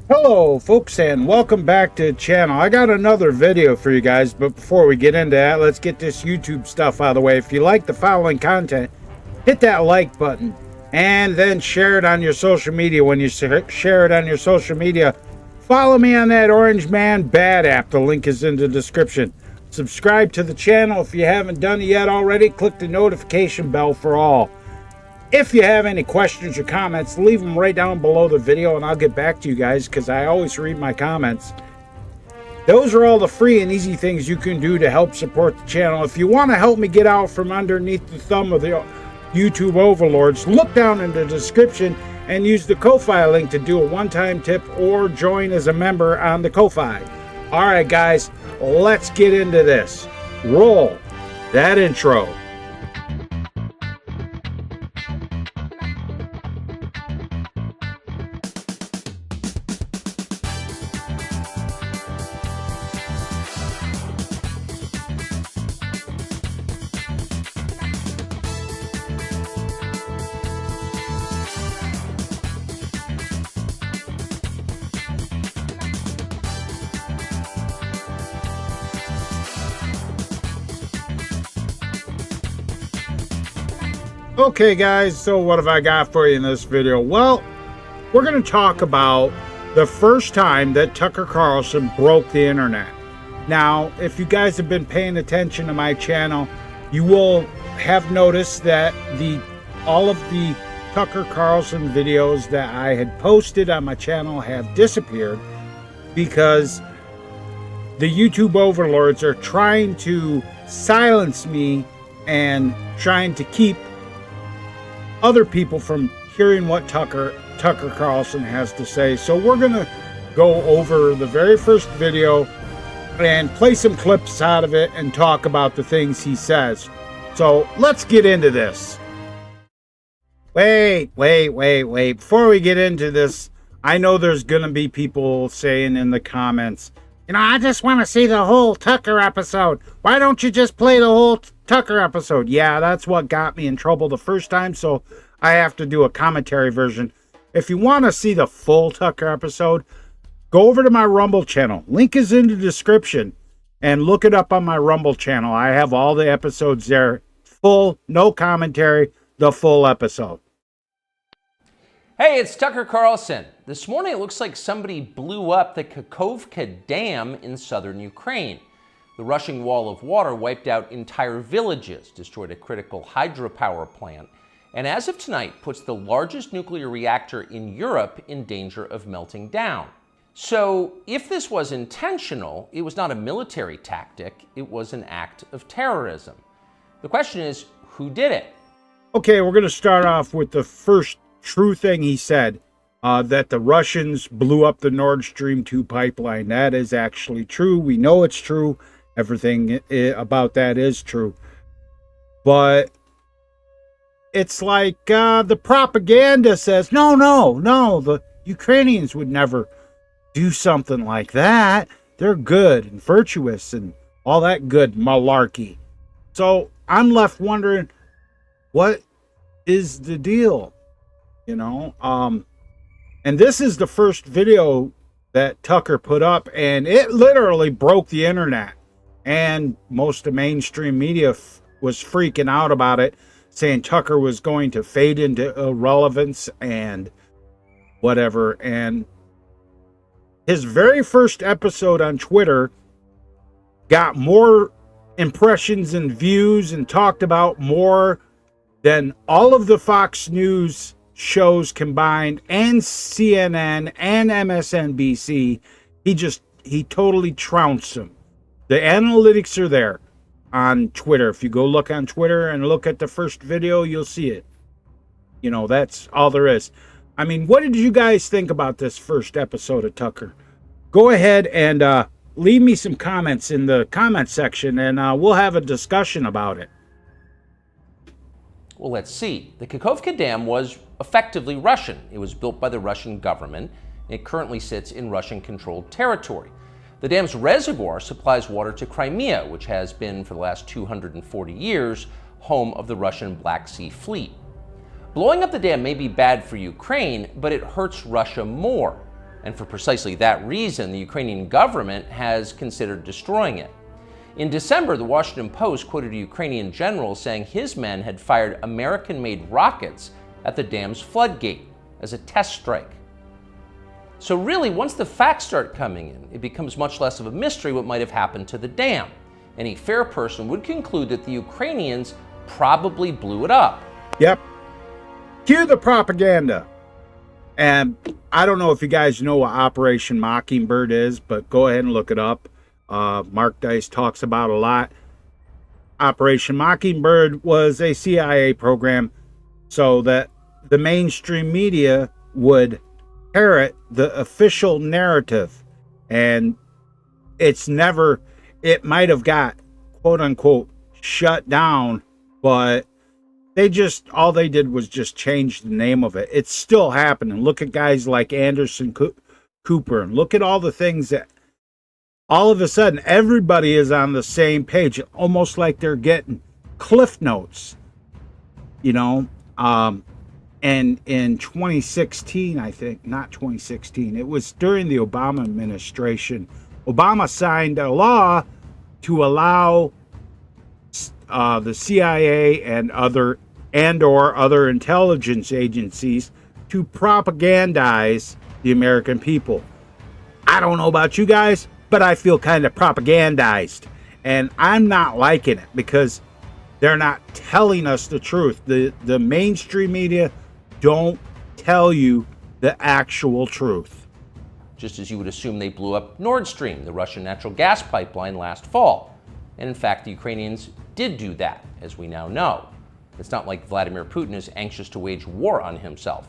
Hello folks, and welcome back to the channel. I got another video for you guys, but before we get into that, let's get this YouTube stuff out of the way. If you like the following content, hit that like button and then share it on your social media. When you share it on your social media, follow me on that Orange Man Bad app. The link is in the description. Subscribe to the channel if you haven't done it yet already. Click the notification bell for all. If you have any questions or comments, leave them right down below the video and I'll get back to you guys because I always read my comments. Those are all the free and easy things you can do to help support the channel. If you want to help me get out from underneath the thumb of the YouTube overlords, look down in the description and use the Ko-Fi link to do a one-time tip or join as a member on the Ko-Fi. Alright guys, let's get into this. Roll that intro. Okay guys, so what have I got for you in this video? Well, we're going to talk about the first time that Tucker Carlson broke the internet. Now, if you guys have been paying attention to my channel, you will have noticed that all of the Tucker Carlson videos that I had posted on my channel have disappeared because the YouTube overlords are trying to silence me and trying to keep other people from hearing what Tucker Carlson has to say. So we're gonna go over the very first video and play some clips out of it and talk about the things he says. So let's get into this. Wait. Before we get into this, I know there's gonna be people saying in the comments, I just want to see the whole Tucker episode. Why don't you just play the whole Tucker episode? Yeah, that's what got me in trouble the first time, so I have to do a commentary version. If you want to see the full Tucker episode, go over to my Rumble channel. Link is in the description, and look it up on my Rumble channel. I have all the episodes there. Full, no commentary, the full episode. Hey, it's Tucker Carlson. This morning it looks like somebody blew up the Kakhovka Dam in southern Ukraine. The rushing wall of water wiped out entire villages, destroyed a critical hydropower plant, and as of tonight puts the largest nuclear reactor in Europe in danger of melting down. So if this was intentional, it was not a military tactic, it was an act of terrorism. The question is, who did it? Okay, we're going to start off with the first true thing he said, that the Russians blew up the Nord Stream 2 pipeline. That is actually true. We know it's true. Everything about that is true. But it's like the propaganda says, no, the Ukrainians would never do something like that. They're good and virtuous and all that good malarkey. So I'm left wondering, what is the deal? And this is the first video that Tucker put up, and it literally broke the internet. And most of mainstream media was freaking out about it, saying Tucker was going to fade into irrelevance and whatever. And his very first episode on Twitter got more impressions and views and talked about more than all of the Fox News shows combined and CNN and MSNBC. He totally trounced them. The analytics are there on Twitter. If you go look on Twitter and look at the first video, you'll see it. That's all there is. I mean, what did you guys think about this first episode of Tucker? Go ahead and leave me some comments in the comment section, and we'll have a discussion about it. Well, let's see. The Kakhovka Dam was effectively Russian. It was built by the Russian government. It currently sits in Russian-controlled territory. The dam's reservoir supplies water to Crimea, which has been, for the last 240 years, home of the Russian Black Sea Fleet. Blowing up the dam may be bad for Ukraine, but it hurts Russia more. And for precisely that reason, the Ukrainian government has considered destroying it. In December, the Washington Post quoted a Ukrainian general saying his men had fired American-made rockets at the dam's floodgate as a test strike. So really, once the facts start coming in, it becomes much less of a mystery what might have happened to the dam. Any fair person would conclude that the Ukrainians probably blew it up. Yep. Cue the propaganda. And I don't know if you guys know what Operation Mockingbird is, but go ahead and look it up. Mark Dice talks about a lot. Operation Mockingbird was a CIA program so that the mainstream media would parrot the official narrative. And it might have got, quote unquote, shut down, but all they did was just change the name of it. It's still happening. Look at guys like Anderson Cooper, and look at all the things that all of a sudden everybody is on the same page, almost like they're getting cliff notes, and in 2016, I think, not 2016, it was during the Obama administration, Obama signed a law to allow the CIA and other intelligence agencies to propagandize the American people. I don't know about you guys, but I feel kind of propagandized, and I'm not liking it because they're not telling us the truth. The mainstream media don't tell you the actual truth. Just as you would assume they blew up Nord Stream, the Russian natural gas pipeline, last fall. And in fact, the Ukrainians did do that, as we now know. It's not like Vladimir Putin is anxious to wage war on himself.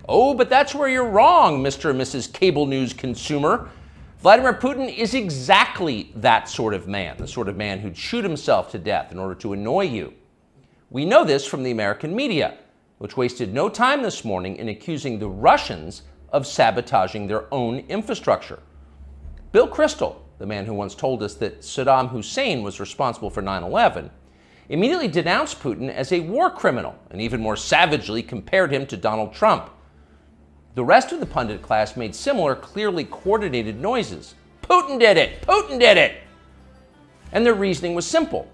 Oh, but that's where you're wrong, Mr. and Mrs. Cable News consumer. Vladimir Putin is exactly that sort of man, the sort of man who'd shoot himself to death in order to annoy you. We know this from the American media, which wasted no time this morning in accusing the Russians of sabotaging their own infrastructure. Bill Kristol, the man who once told us that Saddam Hussein was responsible for 9/11, immediately denounced Putin as a war criminal and even more savagely compared him to Donald Trump. The rest of the pundit class made similar, clearly coordinated noises. Putin did it! Putin did it! And their reasoning was simple.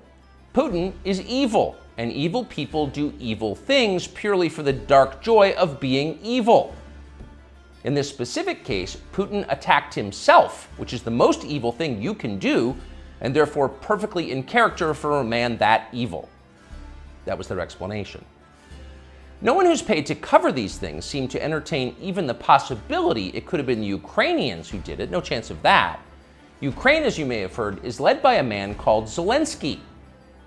Putin is evil, and evil people do evil things purely for the dark joy of being evil. In this specific case, Putin attacked himself, which is the most evil thing you can do, and therefore perfectly in character for a man that evil. That was their explanation. No one who's paid to cover these things seemed to entertain even the possibility it could have been the Ukrainians who did it. No chance of that. Ukraine, as you may have heard, is led by a man called Zelensky.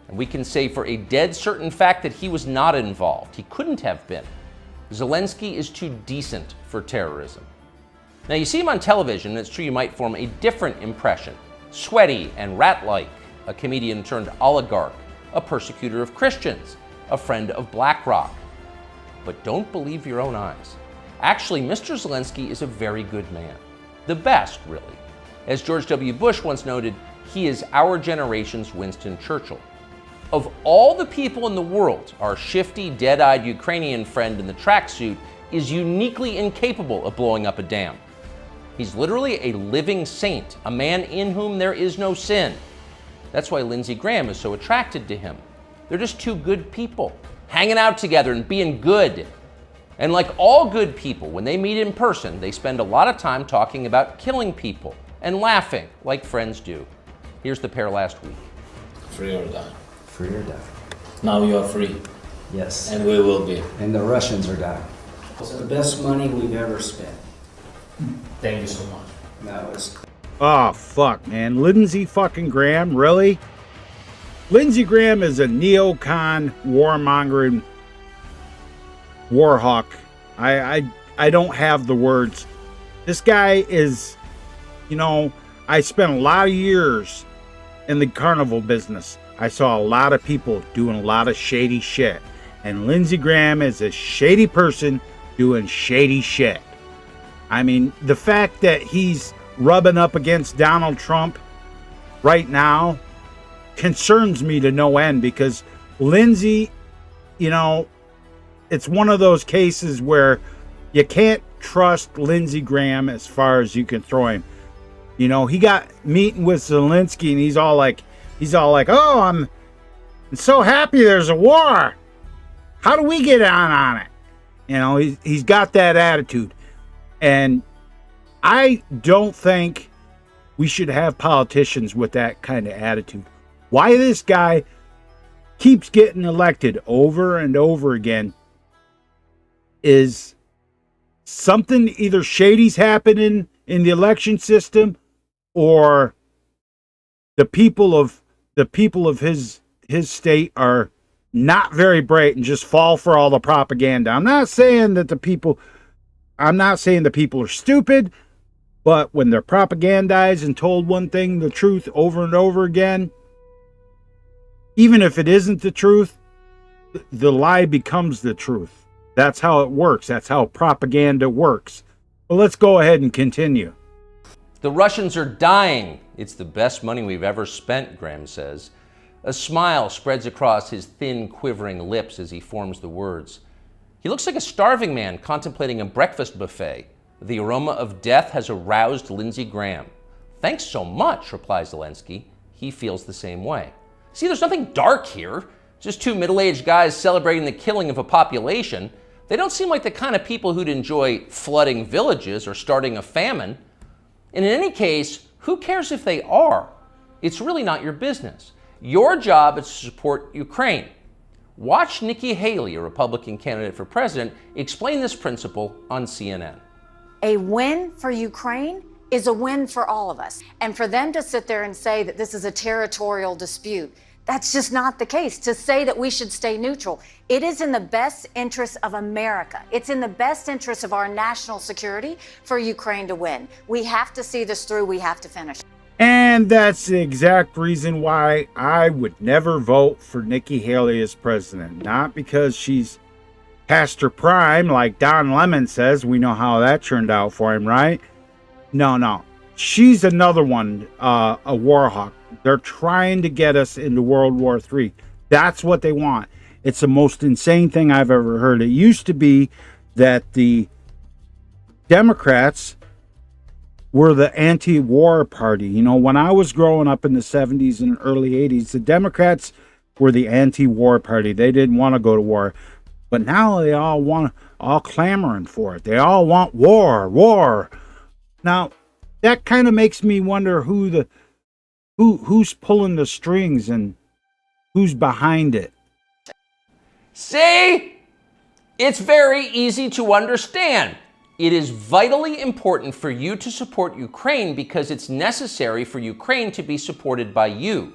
And we can say for a dead certain fact that he was not involved. He couldn't have been. Zelensky is too decent for terrorism. Now, you see him on television, and it's true you might form a different impression. Sweaty and rat-like, a comedian turned oligarch, a persecutor of Christians, a friend of BlackRock. But don't believe your own eyes. Actually, Mr. Zelensky is a very good man. The best, really. As George W. Bush once noted, he is our generation's Winston Churchill. Of all the people in the world, our shifty, dead-eyed Ukrainian friend in the tracksuit is uniquely incapable of blowing up a dam. He's literally a living saint, a man in whom there is no sin. That's why Lindsey Graham is so attracted to him. They're just two good people, hanging out together and being good. And like all good people, when they meet in person, they spend a lot of time talking about killing people and laughing like friends do. Here's the pair last week. Free or die. Free or die. Now you are free. Yes. And we will be. And the Russians are dying. It's the best money we've ever spent. Thank you so much. That was. Oh, fuck, man. Lindsey fucking Graham, really? Lindsey Graham is a neocon, warmongering warhawk. I don't have the words. This guy is, I spent a lot of years in the carnival business. I saw a lot of people doing a lot of shady shit. And Lindsey Graham is a shady person doing shady shit. I mean, the fact that he's rubbing up against Donald Trump right now concerns me to no end, because Lindsey, it's one of those cases where you can't trust Lindsey Graham as far as you can throw him. You know, he got meeting with Zelensky and he's all like, oh, I'm so happy there's a war. How do we get on it? You know, he's got that attitude. And I don't think we should have politicians with that kind of attitude. Why this guy keeps getting elected over and over again is something either shady's happening in the election system, or the people of his state are not very bright and just fall for all the propaganda. I'm not saying the people are stupid, but when they're propagandized and told one thing, the truth, over and over again, even if it isn't the truth, the lie becomes the truth. That's how it works. That's how propaganda works. Well, let's go ahead and continue. The Russians are dying. It's the best money we've ever spent, Graham says. A smile spreads across his thin, quivering lips as he forms the words. He looks like a starving man contemplating a breakfast buffet. The aroma of death has aroused Lindsey Graham. Thanks so much, replies Zelensky. He feels the same way. See, there's nothing dark here. Just two middle-aged guys celebrating the killing of a population. They don't seem like the kind of people who'd enjoy flooding villages or starting a famine. And in any case, who cares if they are? It's really not your business. Your job is to support Ukraine. Watch Nikki Haley, a Republican candidate for president, explain this principle on CNN. A win for Ukraine is a win for all of us. And for them to sit there and say that this is a territorial dispute, that's just not the case. To say that we should stay neutral, it is in the best interest of America. It's in the best interest of our national security for Ukraine to win. We have to see this through. We have to finish. And that's the exact reason why I would never vote for Nikki Haley as president. Not because she's past her prime, like Don Lemon says. We know how that turned out for him, right? No. She's another one, a war hawk. They're trying to get us into World War III. That's what they want. It's the most insane thing I've ever heard. It used to be that the Democrats were the anti-war party. You know, when I was growing up in the 70s and early 80s, the Democrats were the anti-war party. They didn't want to go to war. But now they all clamoring for it. They all want war. Now, that kind of makes me wonder who's pulling the strings and who's behind it. See? It's very easy to understand. It is vitally important for you to support Ukraine because it's necessary for Ukraine to be supported by you.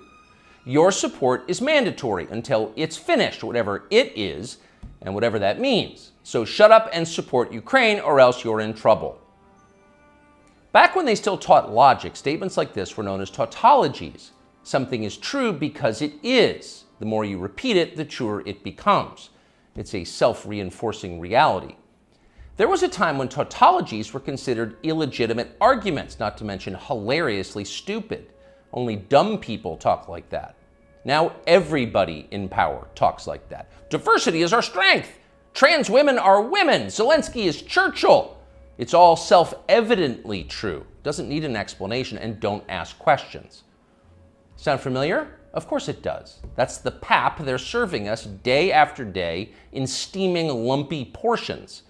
Your support is mandatory until it's finished, whatever it is, and whatever that means. So shut up and support Ukraine, or else you're in trouble. Back when they still taught logic, statements like this were known as tautologies. Something is true because it is. The more you repeat it, the truer it becomes. It's a self-reinforcing reality. There was a time when tautologies were considered illegitimate arguments, not to mention hilariously stupid. Only dumb people talk like that. Now everybody in power talks like that. Diversity is our strength. Trans women are women. Zelensky is Churchill. It's all self-evidently true. Doesn't need an explanation, and don't ask questions. Sound familiar? Of course it does. That's the pap they're serving us day after day in steaming, lumpy portions.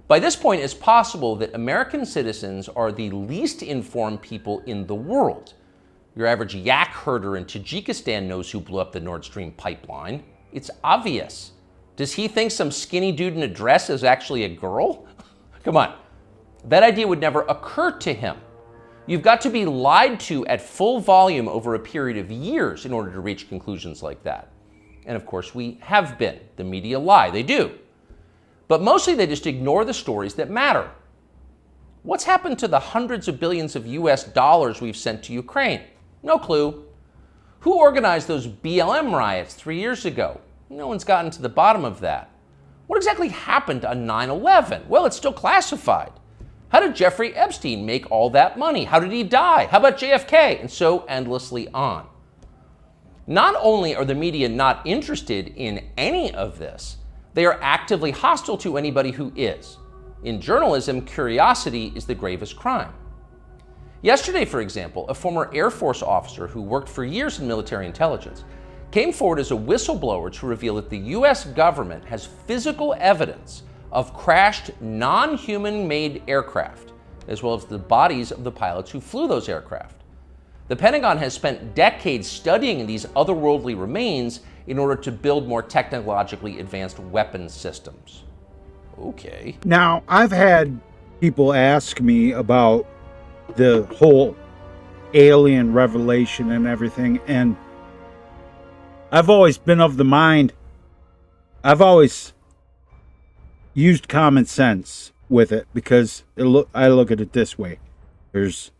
By this point, it's possible that American citizens are the least informed people in the world. Your average yak herder in Tajikistan knows who blew up the Nord Stream pipeline. It's obvious. Does he think some skinny dude in a dress is actually a girl? Come on. That idea would never occur to him. You've got to be lied to at full volume over a period of years in order to reach conclusions like that. And of course, we have been. The media lie. They do. But mostly they just ignore the stories that matter. What's happened to the hundreds of billions of US dollars we've sent to Ukraine? No clue. Who organized those BLM riots 3 years ago? No one's gotten to the bottom of that. What exactly happened on 9/11? Well, it's still classified. How did Jeffrey Epstein make all that money? How did he die? How about JFK? And so endlessly on. Not only are the media not interested in any of this, they are actively hostile to anybody who is. In journalism, curiosity is the gravest crime. Yesterday, for example, a former Air Force officer who worked for years in military intelligence came forward as a whistleblower to reveal that the U.S. government has physical evidence of crashed non-human made aircraft, as well as the bodies of the pilots who flew those aircraft. The Pentagon has spent decades studying these otherworldly remains in order to build more technologically advanced weapons systems. Okay. Now, I've had people ask me about the whole alien revelation and everything, and I've always been of the mind, I've always used common sense with it, because I look at it this way. There's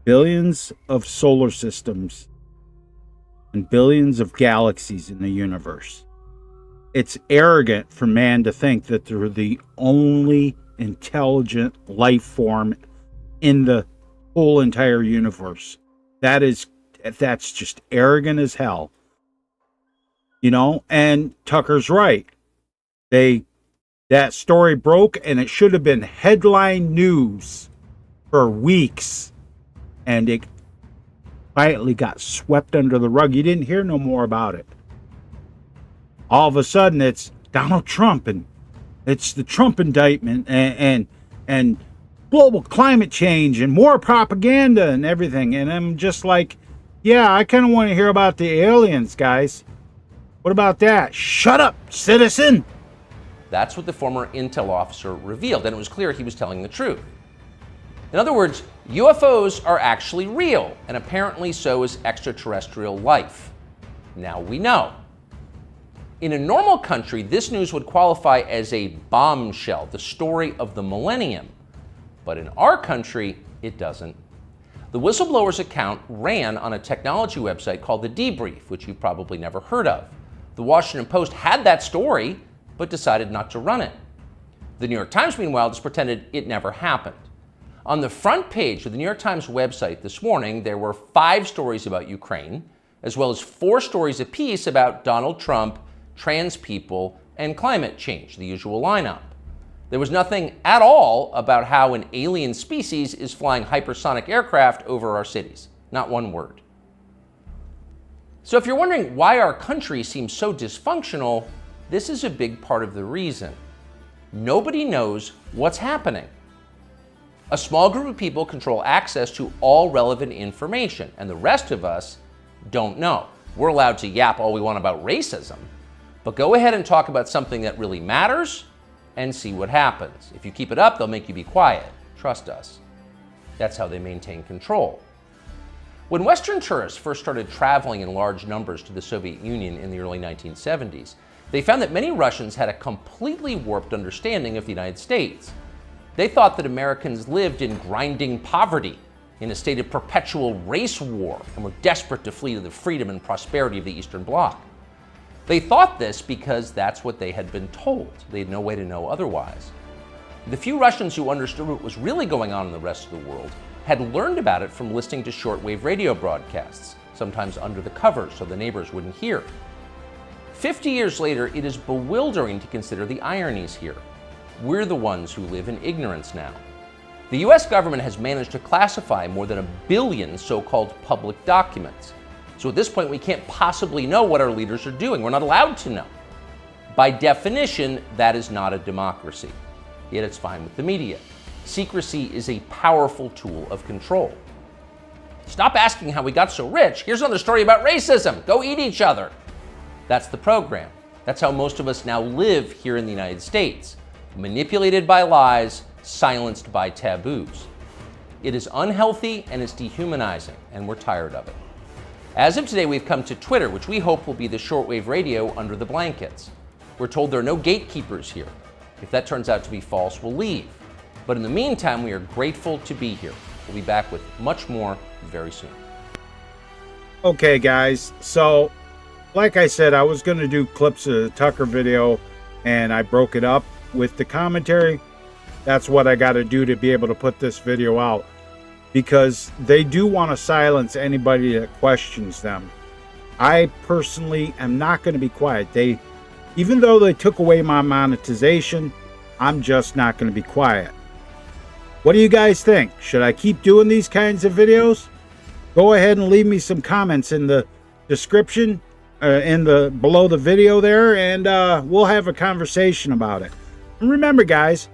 billions of solar systems and billions of galaxies in the universe. It's arrogant for man to think that they're the only intelligent life form in the whole entire universe. That's just arrogant as hell. You know, and Tucker's right. That story broke, and it should have been headline news for weeks, and it quietly got swept under the rug. You didn't hear no more about it. All of a sudden, it's Donald Trump, and it's the Trump indictment, and global climate change, and more propaganda and everything. And I'm just like, yeah, I kind of want to hear about the aliens, guys. What about that? Shut up, citizen! That's what the former intel officer revealed, and it was clear he was telling the truth. In other words, UFOs are actually real, and apparently so is extraterrestrial life. Now we know. In a normal country, this news would qualify as a bombshell, the story of the millennium. But in our country, it doesn't. The whistleblower's account ran on a technology website called The Debrief, which you've probably never heard of. The Washington Post had that story, but decided not to run it. The New York Times, meanwhile, just pretended it never happened. On the front page of the New York Times website this morning, there were 5 stories about Ukraine, as well as 4 stories apiece about Donald Trump, trans people, and climate change, the usual lineup. There was nothing at all about how an alien species is flying hypersonic aircraft over our cities. Not one word. So if you're wondering why our country seems so dysfunctional, this is a big part of the reason. Nobody knows what's happening. A small group of people control access to all relevant information, and the rest of us don't know. We're allowed to yap all we want about racism, but go ahead and talk about something that really matters and see what happens. If you keep it up, they'll make you be quiet. Trust us. That's how they maintain control. When Western tourists first started traveling in large numbers to the Soviet Union in the early 1970s, they found that many Russians had a completely warped understanding of the United States. They thought that Americans lived in grinding poverty, in a state of perpetual race war, and were desperate to flee to the freedom and prosperity of the Eastern Bloc. They thought this because that's what they had been told. They had no way to know otherwise. The few Russians who understood what was really going on in the rest of the world had learned about it from listening to shortwave radio broadcasts, sometimes under the covers so the neighbors wouldn't hear. 50 years later, it is bewildering to consider the ironies here. We're the ones who live in ignorance now. The US government has managed to classify more than 1 billion so-called public documents. So at this point, we can't possibly know what our leaders are doing. We're not allowed to know. By definition, that is not a democracy. Yet it's fine with the media. Secrecy is a powerful tool of control. Stop asking how we got so rich. Here's another story about racism. Go eat each other. That's the program. That's how most of us now live here in the United States. Manipulated by lies, silenced by taboos. It is unhealthy and it's dehumanizing, and we're tired of it. As of today, we've come to Twitter, which we hope will be the shortwave radio under the blankets. We're told there are no gatekeepers here. If that turns out to be false, we'll leave. But in the meantime, we are grateful to be here. We'll be back with much more very soon. Okay, guys. So, like I said, I was going to do clips of the Tucker video, and I broke it up with the commentary. That's what I got to do to be able to put this video out, because they do want to silence anybody that questions them. I personally am not going to be quiet. Even though they took away my monetization, I'm just not going to be quiet. What do you guys think? Should I keep doing these kinds of videos? Go ahead and leave me some comments in the description, below the video there, and we'll have a conversation about it. And remember, guys,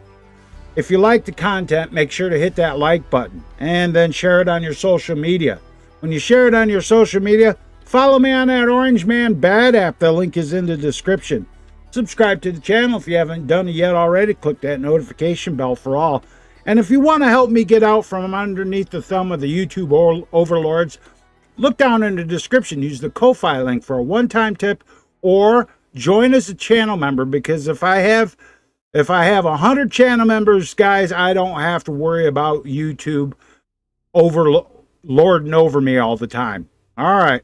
if you like the content, make sure to hit that like button and then share it on your social media. When you share it on your social media, follow me on that Orange Man Bad app. The link is in the description. Subscribe to the channel if you haven't done it yet already. Click that notification bell for all. And if you want to help me get out from underneath the thumb of the YouTube overlords, look down in the description. Use the Ko-Fi link for a one-time tip, or join as a channel member, because if I have 100 channel members, guys, I don't have to worry about YouTube lording over me all the time. All right.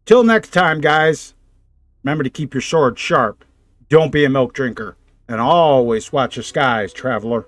Till next time, guys, remember to keep your sword sharp. Don't be a milk drinker. And always watch the skies, traveler.